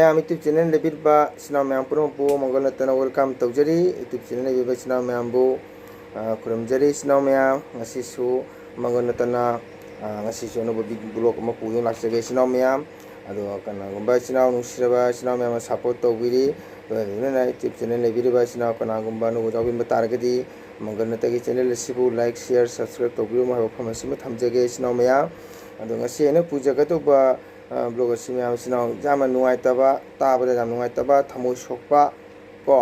ma'am YouTube channel लेबिरबा सिनाव ma'am पुरमपु मंगल नतना welcome तौजरी YouTube channel लेबिरबा सिनाव ma'am बु खुरमजरी सिनाव मैम ngasisu मंगल नतना ngasisu अनोबो big blog अमा पुयो लाक्सगे सिनाव ma'am अदो कनागुम्बा सिनाव नुसिरबा सिनाव मैम सपोर्ट तौबिरी लोना यूट्यूब चैनल लेबिरबा सिनाव कनागुम्बा नो जाबिन तारगदी मंगल नतगी चैनल सिबु लाइक शेयर सब्सक्राइब तौबिरो मा फमसिम थमजगे सिनाव मैम अदो ngasi ene pujagatoba blog ma'am जाम नुआइतब ताबद नुआइतब थमोई सोकपा को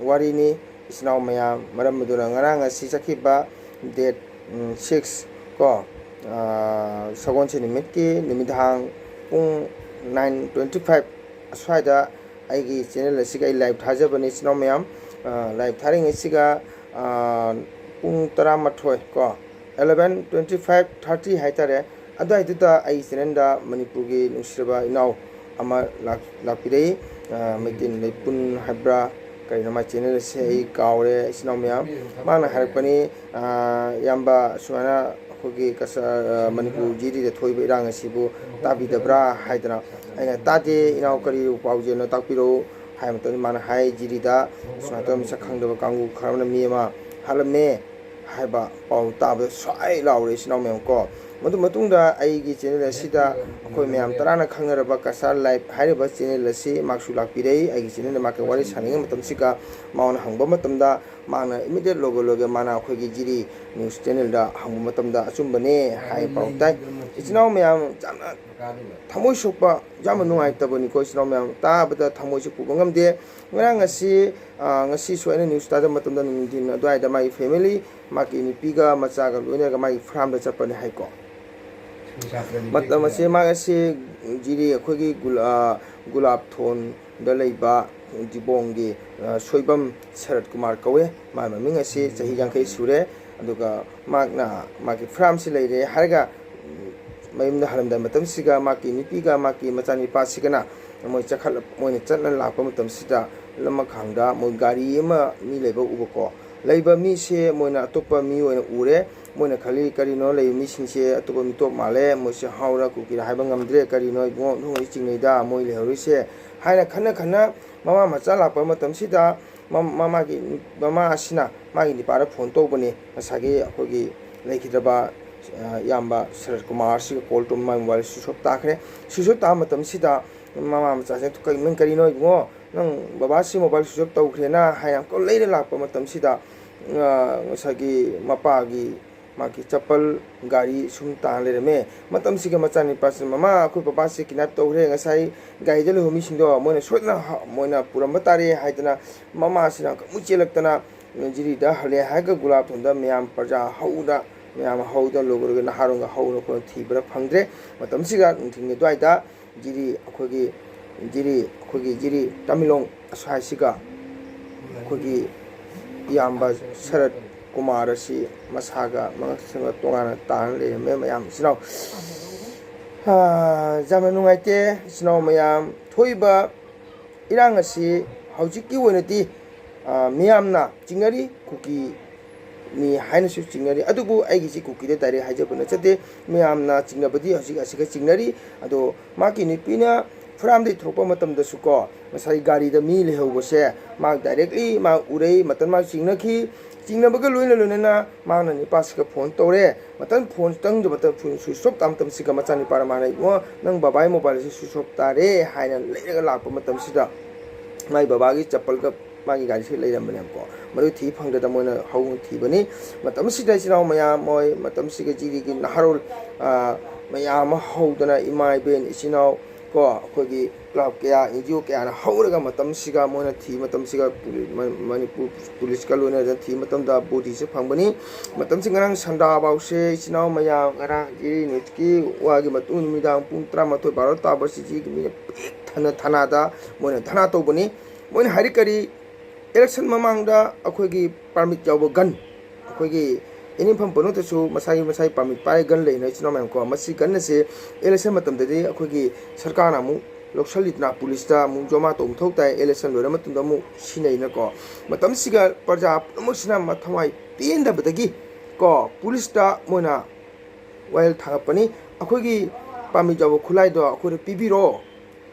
वारीनी इनाव मैम मरम चखीब डेट 6 को सगोनसे निमित की निमिदांग पुंग 9:25 अस्वाद आइगी चैनल लाइव थाजबनी इनाव मैम लाइव थारिंगसिगा पुंग 13 को 11:25-30 हाइतारे अदाइदुदा आई चैनल मणिपुर की नुसिरबा इनाव अमा लापिरई मैतिन लेपुन हाइब्रा कई नमा चैनल से कावरे इनाव मैम माना हरपनी याम्बा सुमाना अखोगी कसा मणिपुर जीरी दे थोइबा इरांग असिबु ताबिदब्रा हाइदना अइना तादे इनाव करी पाउजेनो ताकपिरो हाइ मतन माना हाइ जीरीदा सुनातम सखंगदबा कांगु खरमना मियमा हालमे हाइबा पाउ ताबे स्वाइ लाउरे इनाव मैम को मधुमतुंगा चैनल अखोई मैम तराना खंगरबा कसार लाइव हाइरबा चैनल मार्क्सु लापिरई चैनल माके वारी सानिंग माउन हंगबा मतमदा माना इमीडिएट लोगो लोगे माना अखोई जीरी न्यूज चैनल हंगबा मतमदा अचुंबने हाइ पाउताई इचनाव मैम जाना थमोई सोकपा जाम नुआइतबनी को इचनाव मैम ताबदा थमोई सोकपा ngамदे ngasi सोयना न्यूज तादा मतमदा नुदिन अदवाइदा माई फैमिली माकी निपीगा मचागा लोइनागा माई फार्म दा चपने हाइको मतलब से मागसे जीरी अखोगी गुलाब थोन दलैबा दिबोंगी सोइबम शरद कुमार कवे मा ममिंग असे चही यांखै सुरे अदुगा मागना माकी फ्राम से लेरे हरगा मयमदा हरमदा मतम सिगा माकी निपीगा माकी मचानी पासिगना मोय चखल मोय चलन लापा मतम सिदा लमा खांगदा मोय गाड़ी एमा मी लेबा उबको लेबा मी से मोयना अतोपा मी ओयना उरे मोयना खाली करिनो ले मी सिंसे अतोपा मी टोप माले मोयसे हाउरा कुकिरा हाइबा ngamdre करिनो इबो नुई चिंगैदा मोय लेहरिसे हाइना खना खना मामा मचा लापा मतम सिदा मामा की मामा असिना मागी निपारा फोन तोबने मसागे अखोगी लेखिद्रबा याम्बा शरद कुमार से कॉल टू माय मोबाइल सुसोप ताखरे सुसोप ता मतम सिदा मामा मचा से तो कई करिनो इबो नंग बाबा से मोबाइल सुसोप तौखरेना हाइना को लेरे लापा मतम सिदा ngसागी मपागी माकी चप्पल गाड़ी सुम तान लेरमे मतम सिगे मचानी पास ममा अखोई पापा से किनाप तौरे ngसाई गाई जल होमी सिंदो मोने सोदना मोना पुरम तारे हाइदना ममा सिना मुचेलक्तना जिरीदा हले हाइगा गुलाब थोंदा म्याम प्रजा हौदा म्याम हौदा लोगोरगे नहारोंगा हौनो को थीबरा फंगद्रे मतम सिगा थिंगे द्वाइदा जिरी अखोगी जिरी तमिलोंग असहाय सिगा अखोगी याम्बा शरद कुमार से मसागा मंगसंग तोंगाना तान ले मैम सिनाव जाम नुंगाइते सिनाव मैम थोइबा इरांग असी हौजिकी ओइनति मियामना चिंगरी कुकी नि हाइनसु चिंगरी अदुबु आइगी सि कुकी दे डाइरेक्ट हाइजबना चते मियामना चिंगबदी हौजिक असिगा चिंगरी अदो माकी निपिना फ्राम दे थ्रोपा मतम दसु को मसाई गाड़ी द मी लेहौबसे मा डाइरेक्टली मा उरै मतन मा चिंगनखी चिंगनबगा लोइना लोइना माना नि पासका फोन तौरे मतन फोन तंग जबत स्विच ऑफ ताम तम सिगा मचानी पारा मानै वो नंग बाबाई मोबाइल से स्विच ऑफ तारे हाइना लेरगा लाप मतम सिदा माई बाबागी चप्पल का मागी गाड़ी से लेरमबने हमको मरु थी फंगदा मोना हौ थी बनी मतम सिदा सिनाव मया मोय मतम सिगा जीरी की नहारोल मया हौदना इमाई बेन इसिनाव को अखोगी क्लब क्या एनजीओ क्या हौरगा मतम सिगा मोना थी मतम सिगा मणिपुर पुलिस का लोना थी मतम दा बोडी से फंगबनी मतम सिंगरंग संदा बाउसे इसिनाव मया गरा जिरी नुचकी वागी मतु निमिदांग पुंग 13 12 ताबसी जी मी थाना मोना थाना तोबनी मोना हारि करी इलेक्शन ममांगदा अखोगी परमिट जाव गन अखोगी एनी फम पनो तसु मसाई परमिट पाइ गन लेना इसिनाव मैम को मसी गन से इलेक्शन मतम दे अखोगी सरकार नामु लोकसलितना पुलिस दा मु जोमा तोम थौताय इलेक्शन लोरा मतुंदा मु सिनैना को मतम सिगा प्रजा प्रमुखसिना मथमाय पेंदबदगी को पुलिस दा मोना वाइल थापनी अखोगी पामी जाव खुलाई दो अखोरे पिबिरो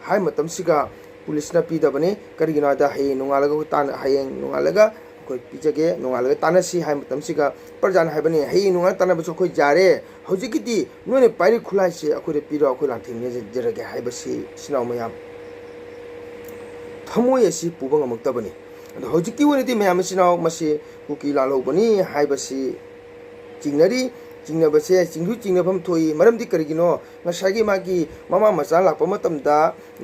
हाय मतम सिगा पुलिसना पीदबनी करिगिनादा हये नोंगालगा तान हयेंग नोंगालगा कोई पीजगे नोंगालगा तानसी हाय मतमसिगा प्रजान हायबनी हये नोंगा तानबसु कोई जारे हौजिकिति नोने पाइरि खुलाइसे अखोरे पिरो अखो लांथिंगे जरगे हायबसी सिनाव मयाम थमोय असि पुबंग मक्तबनी हौजिकी वनेदि मयाम सिनाव मसी कुकी लालौबनी हायबसी चिंगनरी चिंगनबसे चिंगु चिंगनफम थोई मरमदि करिगिनो ngसागी मागी मामा मचा लाप मतमदा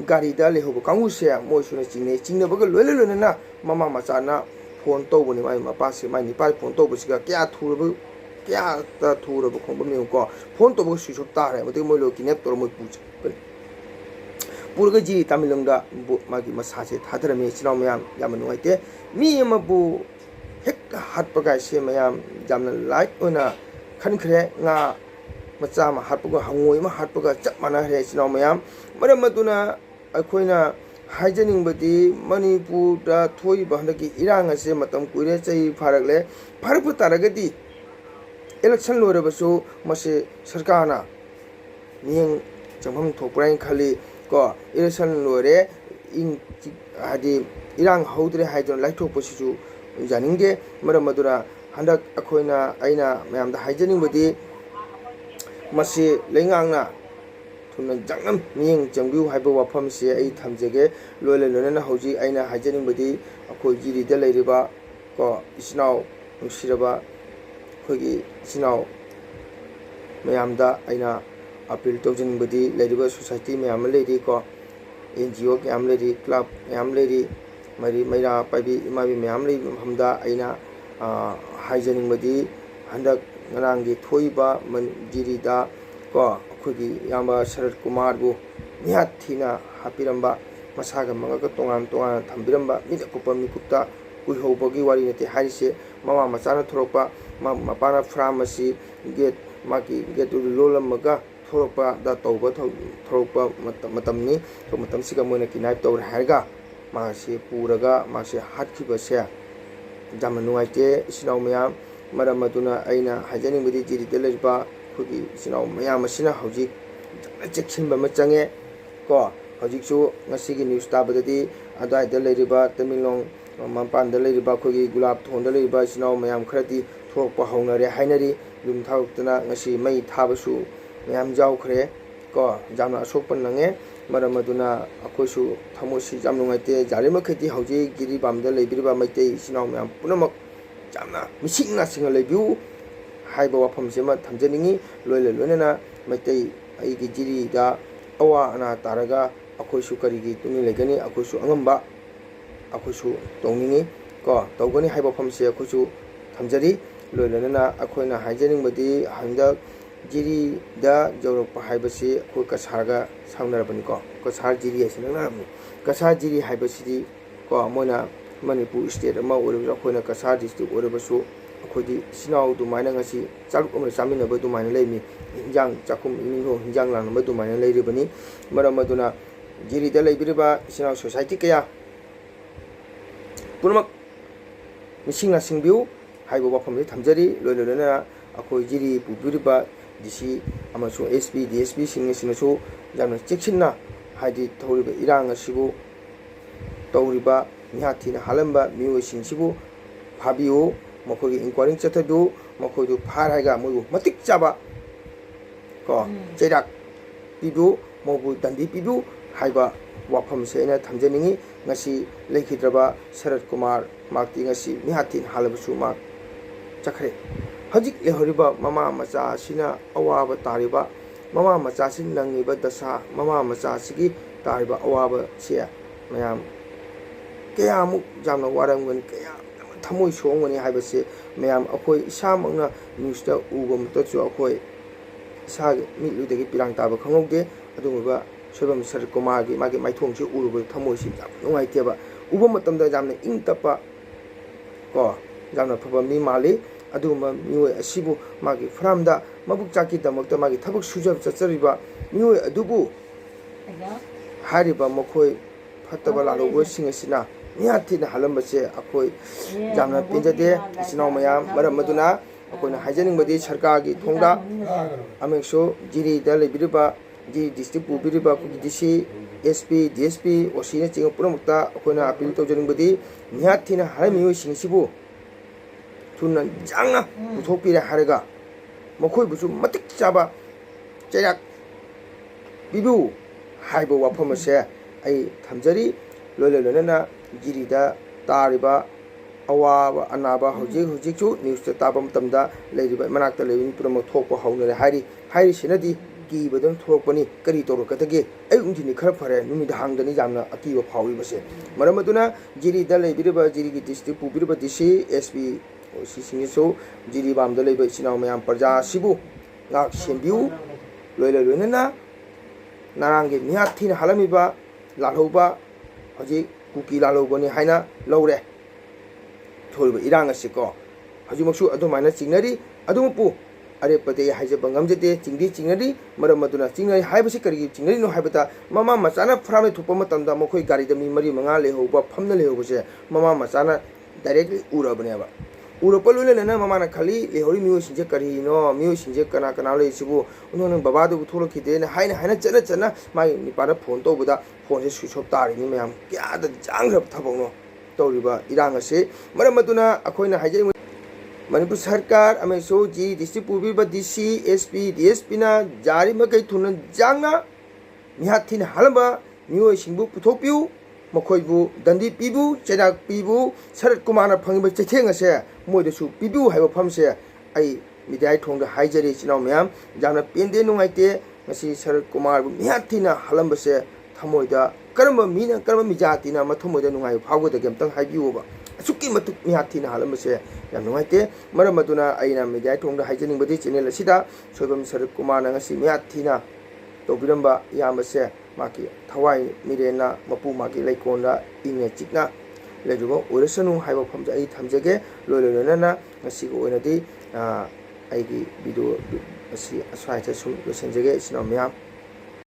गारीदा लेहोब कांगुसे मोयसुना चिंगने चिंगनबगा लोले लोनेना मामा मचाना फोन तौबनी माय मपासे माय निपाय फोन तौबसिगा क्या थुरब क्या ता थुरब खोंबमेको फोन तौब स्विच ऑफ तारे मते मोयलो किनेप तोर मोय पुच पुरगा जी तमिलंगा मागी मसासे थादरमे चिनाव मयाम याम नुवाइते मी अमबु हेक हाटपगासे मयाम जामना लाइट ओना खनखरे nga macha ma hatpuga hangoi ma hatpuga chap mana he chinaw mayam maram maduna akhoina haijaning badi manipur da thoi bahna ki irang ase matam kuire chai pharagle pharpu taragadi election lore basu mase sarkar na niyang jamham thoprai khali ko election lore ing hadi irang haudre haidon laithok pasisu janinge maram maduna handak akhoina aina mayam da haijaning badi masi lengang thuna jangnam miyeng jangbiu haiba wafam se ai thamjege loile lona hoji aina haijaning badi akhoi jiri da leiriba ko isnaw nusiraba khogi isnaw mayam da aina appeal tojing badi leiriba society mayam leiri ko NGO kyam leiri club mayam leiri mari maira paibi imabi mayam leiri hamda aina haijaning badi handak nganangi thoiba manjirida ko khogi yamba Sharat Kumar bu nihat thina hapiramba masaga mangaga tongan tongan thambiramba mita kupam mikupta kuihobagi wari nete harise mama machana thorokpa mapana pharmacy gate maki gate lolamaga thorokpa da tawba thorokpa matamni to matamsiga moina kinai tawr harga masi puraga masi hatkiba se jamna nuaite isinaw mayam maram maduna aina haijaning badi jiri delba khogi sinaw mayam asina hojik chekhinba ma change ko hojik su ngasi gi news tabadadi adai da leiriba tamilong mampan da leiriba khogi gulab thon da leiriba sinaw mayam khrati thokpa haunare hainari lum thautna ngasi mai thabasu mayam jaw khre ko jamna asokpan nange maram maduna akhoisu thamosi jamnungaite jarima khati hoji giri bamda leibiriba maitei sinaw mayam punamak jamna misingna singa lebiu haiba wafam sema thamjaningi loile loinena maitei aigi jiri da awa ana taraga akhoisu karigi tuni legani akhoisu angamba akhoisu tongningi ko tawgani haiba wafam se akhoisu thamjari loile loinena akhoina haijaning badi hangda jiri da jorokpa haibasi khoi kasarga saunarabani ko kasar jiri asinarabni kasar jiri haibasi ko moina Manipur state ama oribra khoina Kasar district oribasu khodi sinaw du maina ngasi charuk amra chamina ba du maina leimi hinjang chakum inho hinjang lang ba du maina leiribani maram maduna jiri da leibiriba sinaw society kaya punamak misingna singbiu haibo wafamni thamjari loilolena akhoi jiri pubiriba DC amasu SP DSP singnesinasu jamna cheksinna haidi thoriba irang asibu tawriba nihatina halamba miyo singsibu phabiu mokhogi inquiring chatadu mokhodu pharaiga moyu matik chaba ko cherak pibu mobu dandi pibu haiba wafam seina thamjaningi ngasi lekhidraba Sharat Kumar makti ngasi nihatin halabusu mak chakhre hajik lehoriba mama macha sina awaba tariba mama macha sin nangiba dasa mama macha sigi tariba awaba se mayam kaya mu jamna waramgani kaya thamoi songani haibase mayam akhoi isamangna news ta uba mutachu akhoi sa mitluidagi pirang taba khangaude adumuba soibam Sharat Kumar gi magi maithongsi uruba thamoi si jam nungaiteba uba matamda jamna ingtapa ko jamna phaba mi mali aduma mioi asibu magi framda mabuk chaki damakta magi thabuk sujab chachariba mioi adubu hariba mokhoi phattaba lalobo singasina nihatina halambase akhoi jamna pinjade isinaw mayam maram maduna akoina haijaning badi sarkar gi thongda amekso jiri da lebiriba ji district pubiriba ku DC SP DSP OC चिंग पुनमुक्ता अखोना appeal तौजनिंगबदी निहाथिना हाय मियोइसिंगसिबु थुना जांगना पुथोकपिरे हारगा मखोइबुसु मतिक चाबा चैराक बिबु हाइबो वाफमसे आई थमजरी लोलेलोना गिरिदा तारिबा अवाब अनाबा हुजिकु न्यूज़ ताब मतमदा लेरिबा मनाक्ता लेबिन पुरम थोकपो हौनरे हाइरि सिनदी कीबदन थोकपनी करी तोरकतगे अयुंदिनी खर फरे नुमिदांगदनी जामना अकीबा फाविबसे मरमदुना जिरिदा लेबिरबा जिरिगी डिस्ट्रिक्ट पुबिरबा डीसी एसपी ओसीसिंगसो जिरि बामदा लेबा सिनाव मयाम प्रजा सिबु ngak sembiu loiloloina narangi mihathina halamiba lalhoba hoji kuki lalhobani haina lore थोब इरांग को हजूमसु अदुमायना चिंगरी अदुमपु अरेपते हाइजब ngamjete चिंगदी चिंगरी मरम मदुना चिंगरी हाइबसि करी चिंगरी नो हाइबता ममा मचाना फ्रामे थुपम मतमदा मखोइ गाड़ी दमी मरी मंगा लेहोबा फमना लेहोबसे ममा मचाना डायरेक्टली उरबनेबा उरपलुलेना ममाना खाली लेहोरी मियोसिंजे करीनो मियोसिंजे कना कना लेसिबु उनोन बाबादु थोलखिदेना हाइना हाइना चना चना माइ निपाना फोन तोबदा फोन से स्विच ऑफ तारिनि मयाम क्यादा जांग्रब थबोनो तौरिबा इरांग असे मरम मदुना अखोइना हाइजे मणिपुर सरकार अमेसो जी डिस्ट्रिक्ट पुबिबा डीसी एसपी डीएसपी ना जारी मकै थुन जांगना निहाथिन हालबा मियोइ सिंबु पुथोपिउ मखोइबु दंदी पिबु चेनाक पिबु शरद कुमार फंगिबा चेथेंग असे मोइदसु पिबु हाइबा फमसे आई मिदाइ थोंग हाइजरी चिनाव म्याम जाना पेंदे नुंगाइते ngasi शरद कुमार निहाथिन हालंबसे थमोइदा करम मीना करम मिजातिना मथमोइदा नुंगाइ फावगदगे अमतंग हाइबिउबा असुकी मतुक निहाथिन हालंबसे याम नुंगाइते मरम मदुना आइना मिदाइ थोंग हाइजनिंगबदी channel असिदा Soibam Sharad Kumar ngasi निहाथिना तोबिरंबा यामसे माकी थवाई Mirena मपु माकी लेकोंदा इंगे चिकना लेजुगो ओरसनु हाइबो फमजा आई थमजगे लोलोलोना ngasi को ओइनादि आइगी वीडियो असि असवाइते सुम लोसेंजगे सिनो म्याम